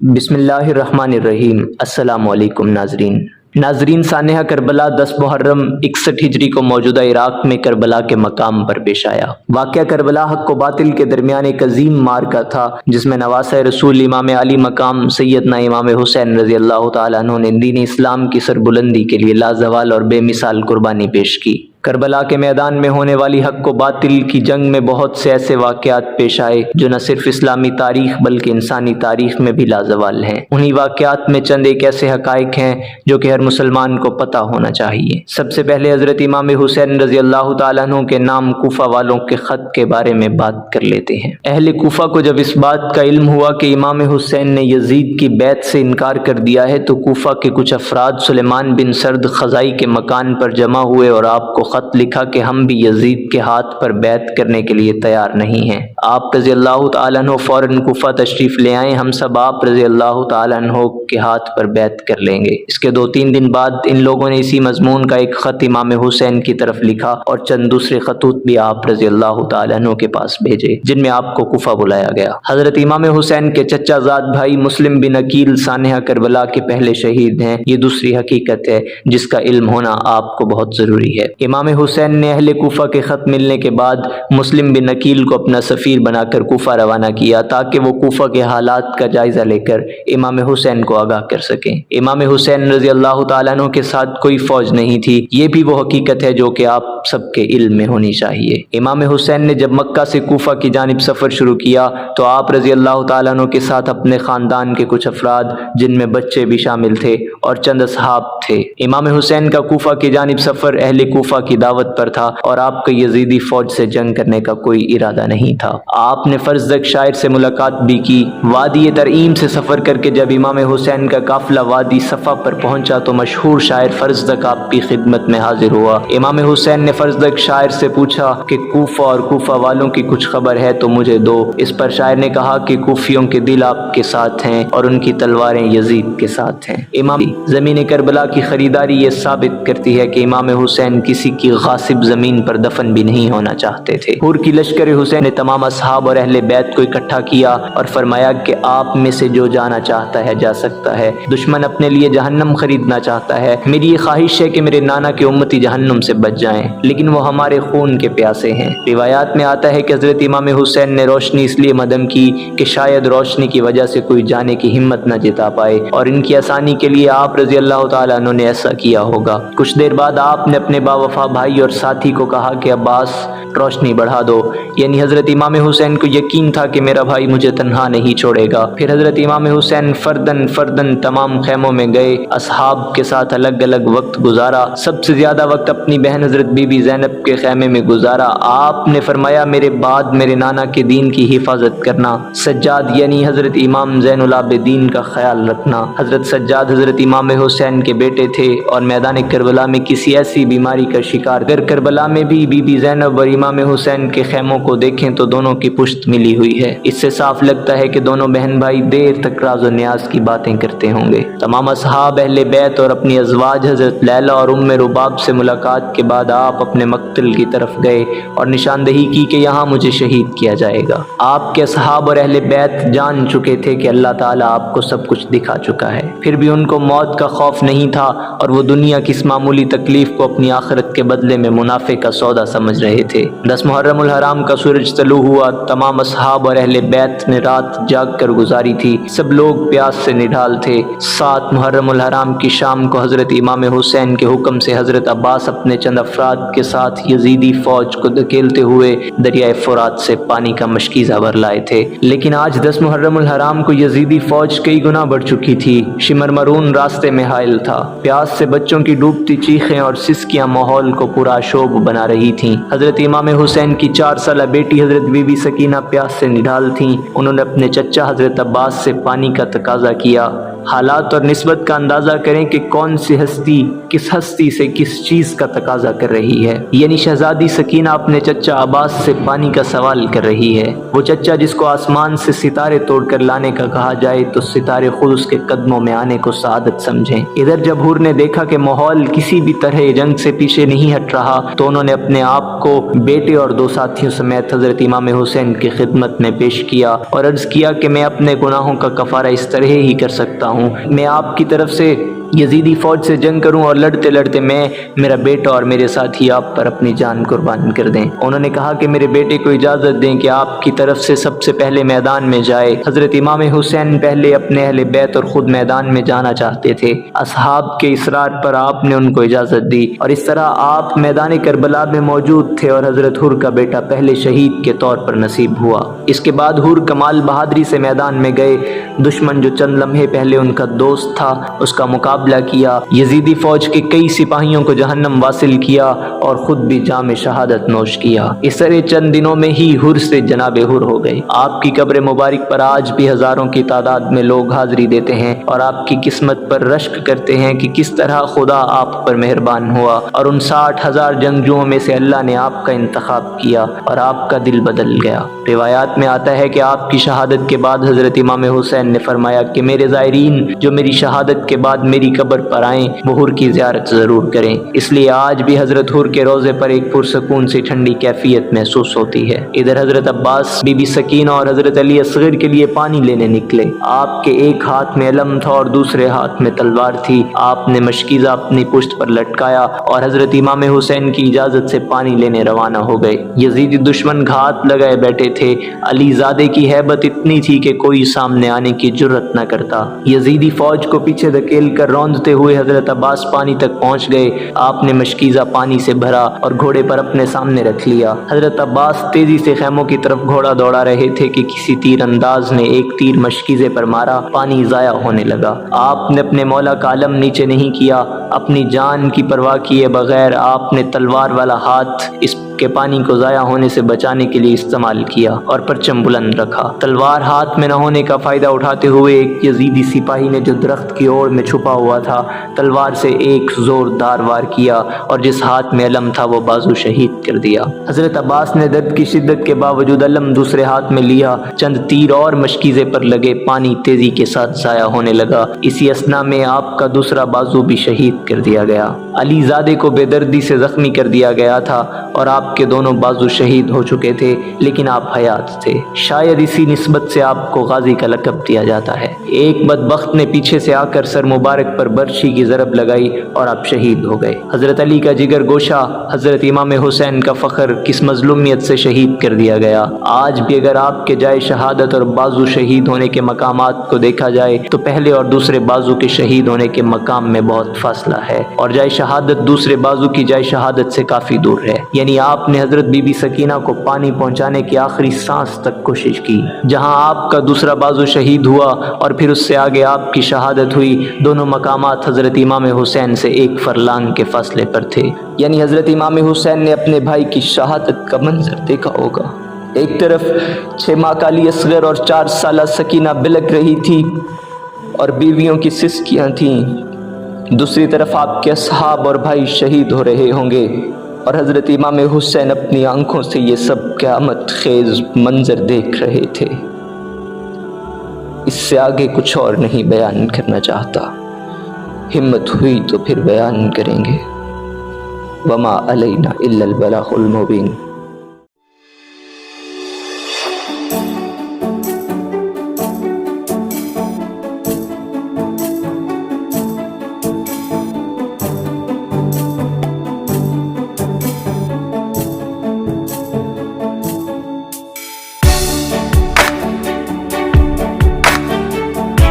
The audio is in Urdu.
بسم اللہ الرحمن الرحیم۔ السلام علیکم ناظرین سانحہ کربلا 10 محرم 61 ہجری کو موجودہ عراق میں کربلا کے مقام پر پیش آیا۔ واقعہ کربلا حق و باطل کے درمیان ایک عظیم معرکہ تھا جس میں نواسہ رسول امام علی مقام سیدنا امام حسین رضی اللہ تعالیٰ عنہ نے دین اسلام کی سربلندی کے لیے لازوال اور بے مثال قربانی پیش کی۔ کربلا کے میدان میں ہونے والی حق و باطل کی جنگ میں بہت سے ایسے واقعات پیش آئے جو نہ صرف اسلامی تاریخ بلکہ انسانی تاریخ میں بھی لازوال ہیں۔ انہی واقعات میں چند ایک ایسے حقائق ہیں جو کہ ہر مسلمان کو پتہ ہونا چاہیے۔ سب سے پہلے حضرت امام حسین رضی اللہ تعالیٰ عنہ کے نام کوفہ والوں کے خط کے بارے میں بات کر لیتے ہیں۔ اہل کوفہ کو جب اس بات کا علم ہوا کہ امام حسین نے یزید کی بیعت سے انکار کر دیا ہے تو کوفہ کے کچھ افراد سلیمان بن سرد خزائی کے مکان پر جمع ہوئے اور آپ کو خط لکھا کہ ہم بھی یزید کے ہاتھ پر بیعت کرنے کے لیے تیار نہیں ہیں۔ آپ رضی اللہ تعالیٰ عنہ فوراً کوفہ تشریف لے آئیں، ہم سب آپ رضی اللہ تعالیٰ عنہ کے ہاتھ پر بیعت کر لیں گے۔ اس کے 2-3 دن بعد ان لوگوں نے اسی مضمون کا ایک خط امام حسین کی طرف لکھا اور چند دوسرے خطوط بھی آپ رضی اللہ تعالیٰ عنہ کے پاس بھیجے جن میں آپ کو کوفہ بلایا گیا۔ حضرت امام حسین کے چچا زاد بھائی مسلم بن عقیل سانحہ کربلا کے پہلے شہید ہیں، یہ دوسری حقیقت ہے جس کا علم ہونا آپ کو بہت ضروری ہے۔ امام حسین نے اہل کوفہ کے خط ملنے کے بعد مسلم بن عقیل کو اپنا سفیر بنا کر کوفہ روانہ کیا تاکہ وہ کوفہ کے حالات کا جائزہ لے کر امام حسین کو آگاہ کر سکیں۔ امام حسین رضی اللہ تعالیٰ عنہ کے ساتھ کوئی فوج نہیں تھی، یہ بھی وہ حقیقت ہے جو کہ آپ سب کے علم میں ہونی چاہیے۔ امام حسین نے جب مکہ سے کوفہ کی جانب سفر شروع کیا تو آپ رضی اللہ تعالیٰ عنہ کے ساتھ اپنے خاندان کے کچھ افراد جن میں بچے بھی شامل تھے اور چند اصحاب تھے۔ امام حسین کا کوفہ کی جانب سفر اہل کوفہ کی دعوت پر تھا اور آپ کا یزیدی فوج سے جنگ کرنے کا کوئی ارادہ نہیں تھا۔ آپ نے فرزدق شاعر سے ملاقات بھی کی۔ وادی ترعیم سے سفر کر کے جب امام حسین کا قافلہ وادی صفا پر پہنچا تو مشہور شاعر فرزدق آپ کی خدمت میں حاضر ہوا۔ امام حسین نے فرزدق شاعر سے پوچھا کہ کوفہ اور کوفہ والوں کی کچھ خبر ہے تو مجھے دو۔ اس پر شاعر نے کہا کہ کوفیوں کے دل آپ کے ساتھ ہیں اور ان کی تلواریں یزید کے ساتھ ہیں۔ امام زمین کربلا کی خریداری یہ ثابت کرتی ہے کہ امام حسین کسی کی غاصب زمین پر دفن بھی نہیں ہونا چاہتے تھے۔ حور کی لشکر حسین نے تمام اصحاب اور اہل بیت کو اکٹھا کیا اور فرمایا کہ آپ میں سے جو جانا چاہتا ہے جا سکتا ہے۔ دشمن اپنے لیے جہنم خریدنا چاہتا ہے، میری یہ خواہش ہے کہ میرے نانا کے امتی جہنم سے بچ جائیں لیکن وہ ہمارے خون کے پیاسے ہیں۔ روایات میں آتا ہے کہ حضرت امام حسین نے روشنی اس لیے مدم کی کہ شاید روشنی کی وجہ سے کوئی جانے کی ہمت نہ جتا پائے اور ان کی آسانی کے لیے آپ رضی اللہ تعالیٰ عنہ نے ایسا کیا ہوگا۔ کچھ دیر بعد آپ نے اپنے باوفا بھائی اور ساتھی کو کہا کہ عباس روشنی بڑھا دو، یعنی حضرت امام حسین کو یقین تھا کہ میرا بھائی مجھے تنہا نہیں چھوڑے گا۔ پھر حضرت امام حسین فردن تمام خیموں میں گئے، اصحاب کے ساتھ الگ الگ وقت گزارا۔ سب سے زیادہ وقت اپنی بہن حضرت بی بی زینب کے خیمے میں گزارا۔ آپ نے فرمایا میرے بعد میرے نانا کے دین کی حفاظت کرنا، سجاد یعنی حضرت امام زین العابدین کا خیال رکھنا۔ حضرت سجاد حضرت امام حسین کے بیٹے تھے اور میدان کربلا میں کسی ایسی بیماری کا شکار اگر کربلا میں بھی بی بی زینب اور امام حسین کے خیموں کو دیکھیں تو دونوں کی پشت ملی ہوئی ہے۔ اس سے صاف لگتا ہے کہ دونوں بہن بھائی دیر تک راز و نیاز کی باتیں کرتے ہوں گے۔ تمام اصحاب اہل بیت اور اپنی ازواج حضرت لیلہ اور ام رباب سے ملاقات کے بعد آپ اپنے مقتل کی طرف گئے اور نشاندہی کی کہ یہاں مجھے شہید کیا جائے گا۔ آپ کے اصحاب اور اہل بیت جان چکے تھے کہ اللہ تعالیٰ آپ کو سب کچھ دکھا چکا ہے، پھر بھی ان کو موت کا خوف نہیں تھا اور وہ دنیا کی اس معمولی تکلیف کو اپنی آخرت کے بدلے میں منافع کا سودا سمجھ رہے تھے۔ 10 محرم الحرام کا سورج طلوع ہوا، تمام اصحاب اور اہل بیت نے رات جاگ کر گزاری تھی، سب لوگ پیاس سے نڈھال تھے۔ 7 محرم الحرام کی شام کو حضرت امام حسین کے حکم سے حضرت عباس اپنے چند افراد کے ساتھ یزیدی فوج کو دھکیلتے ہوئے دریائے فرات سے پانی کا مشکیزہ بھر لائے تھے، لیکن آج 10 محرم الحرام کو یزیدی فوج کئی گنا بڑھ چکی تھی۔ شمر مرون راستے میں حائل تھا، پیاس سے بچوں کی ڈوبتی چیخیں اور سسکیاں ماحول کو پورا شوب بنا رہی تھیں۔ حضرت امام حسین کی 4 سالہ بیٹی حضرت بی بی سکینہ پیاس سے نڈھال تھیں، انہوں نے اپنے چچا حضرت عباس سے پانی کا تقاضا کیا۔ حالات اور نسبت کا اندازہ کریں کہ کون سی ہستی کس ہستی سے کس چیز کا تقاضا کر رہی ہے۔ یعنی شہزادی سکینہ اپنے چچا عباس سے پانی کا سوال کر رہی ہے۔ وہ چچا جس کو آسمان سے ستارے توڑ کر لانے کا کہا جائے تو ستارے خود اس کے قدموں میں آنے کو سعادت سمجھیں۔ ادھر جب حور نے دیکھا کہ ماحول کسی بھی طرح جنگ سے پیچھے نہیں ہٹ رہا تو انہوں نے اپنے آپ کو بیٹے اور 2 ساتھیوں سمیت حضرت امام حسین کی خدمت میں پیش کیا اور عرض کیا کہ میں اپنے گناہوں کا کفارہ اس طرح ہی کر سکتا ہوں، میں آپ کی طرف سے یزیدی فوج سے جنگ کروں اور لڑتے لڑتے میں، میرا بیٹا اور میرے ساتھی آپ پر اپنی جان قربان کر دیں۔ انہوں نے کہا کہ میرے بیٹے کو اجازت دیں کہ آپ کی طرف سے سب سے پہلے میدان میں جائے۔ حضرت امام حسین پہلے اپنے اہل بیت اور خود میدان میں جانا چاہتے تھے۔ اصحاب کے اصرار پر آپ نے ان کو اجازت دی اور اس طرح آپ میدان کربلا میں موجود تھے اور حضرت حور کا بیٹا پہلے شہید کے طور پر نصیب ہوا۔ اس کے بعد حور کمال بہادری سے میدان میں گئے۔ دشمن جو چند لمحے پہلے ان کا دوست تھا اس کا مقابلہ کیا، یزیدی فوج کے کئی سپاہیوں کو جہنم واصل کیا اور خود بھی جام شہادت نوش کیا۔ اس طرح چند دنوں میں ہی حور سے جناب حور ہو گئے۔ آپ کی قبر مبارک پر آج بھی ہزاروں کی تعداد میں لوگ حاضری دیتے ہیں اور آپ کی قسمت پر رشک کرتے ہیں کہ کس طرح خدا آپ پر مہربان ہوا اور ان 60,000 جنگجوؤں میں سے اللہ نے آپ کا انتخاب کیا اور آپ کا دل بدل گیا۔ روایات میں آتا ہے کہ آپ کی شہادت کے بعد حضرت امام حسین نے فرمایا کہ میرے زائرین جو میری شہادت کے بعد میری قبر پر آئیں وہ حور کی زیارت ضرور کریں۔ اس لیے آج بھی حضرت حور کے روضے پر ایک پرسکون سی ٹھنڈی کیفیت محسوس ہوتی ہے۔ ادھر حضرت عباس، بی بی سکینہ اور حضرت علی اصغر کے لیے پانی لینے نکلے۔ آپ کے ایک ہاتھ میں علم تھا اور دوسرے ہاتھ میں تلوار تھی۔ آپ نے مشکیزہ اپنی پشت پر لٹکایا اور حضرت امام حسین کی اجازت سے پانی لینے روانہ ہو گئے۔ یزیدی دشمن گھات لگائے بیٹھے تھے۔ علی زادے کی ہیبت اتنی تھی کہ کوئی سامنے آنے کی جرت نہ کرتا۔ یزیدی فوج کو پیچھے دھکیل کر روندتے ہوئے حضرت عباس پانی تک پہنچ گئے۔ آپ نے مشکیزہ پانی سے بھرا اور گھوڑے پر اپنے سامنے رکھ لیا۔ حضرت عباس تیزی سے خیموں کی طرف گھوڑا دوڑا رہے تھے کہ کسی تیر انداز نے ایک تیر مشکیزے پر مارا، پانی ضائع ہونے لگا۔ آپ نے اپنے مولا کا علم نیچے نہیں کیا، اپنی جان کی پرواہ کیے بغیر آپ نے تلوار والا ہاتھ اس کے پانی کو ضائع ہونے سے بچانے کے لیے استعمال کیا اور پرچم بلند رکھا۔ تلوار ہاتھ میں نہ ہونے کا فائدہ اٹھاتے ہوئے ایک یزیدی سپاہی نے جو درخت کی اوڑ میں چھپا ہوا تھا تلوار سے ایک زوردار وار کیا اور جس ہاتھ میں علم تھا وہ بازو شہید کر دیا۔ حضرت عباس نے درد کی شدت کے باوجود علم دوسرے ہاتھ میں لیا۔ چند تیر اور مشکیزے پر لگے، پانی تیزی کے ساتھ ضائع ہونے لگا۔ اسی اثنا میں آپ کا دوسرا بازو بھی شہید کر دیا گیا۔ علی زادے کو بے دردی سے زخمی کر دیا گیا تھا اور آپ کے دونوں بازو شہید ہو چکے تھے لیکن آپ حیات تھے۔ شاید اسی نسبت سے آپ کو غازی کا لقب دیا جاتا ہے۔ ایک بدبخت نے پیچھے سے آ کر سر مبارک پر برچھی کی ضرب لگائی اور آپ شہید ہو گئے۔ حضرت علی کا جگر گوشہ، حضرت امام حسین کا فخر کس مظلومیت سے شہید کر دیا گیا۔ آج بھی اگر آپ کے جائے شہادت اور بازو شہید ہونے کے مقامات کو دیکھا جائے تو پہلے اور دوسرے بازو کے شہید ہونے کے مقام میں بہت فاصلہ ہے اور جائے شہادت دوسرے بازو کی جائے شہادت سے کافی دور ہے۔ یعنی آپ نے حضرت بی بی سکینہ کو پانی پہنچانے کی آخری سانس تک کوشش کی۔ جہاں آپ کا دوسرا بازو شہید ہوا اور پھر اس سے آگے آپ کی شہادت ہوئی، دونوں مقامات حضرت امام حسین سے ایک فرلانگ کے فاصلے پر تھے۔ یعنی حضرت امام حسین نے اپنے بھائی کی شہادت کا منظر دیکھا ہوگا۔ ایک طرف 6 ماہ کا علی اصغر اور 4 سالہ سکینہ بلک رہی تھی اور بیویوں کی سسکیاں تھیں، دوسری طرف آپ کے اصحاب اور بھائی شہید ہو رہے ہوں گے اور حضرت امام حسین اپنی آنکھوں سے یہ سب قیامت خیز منظر دیکھ رہے تھے۔ اس سے آگے کچھ اور نہیں بیان کرنا چاہتا، ہمت ہوئی تو پھر بیان کریں گے۔ وما علینا الا البلاغ المبین۔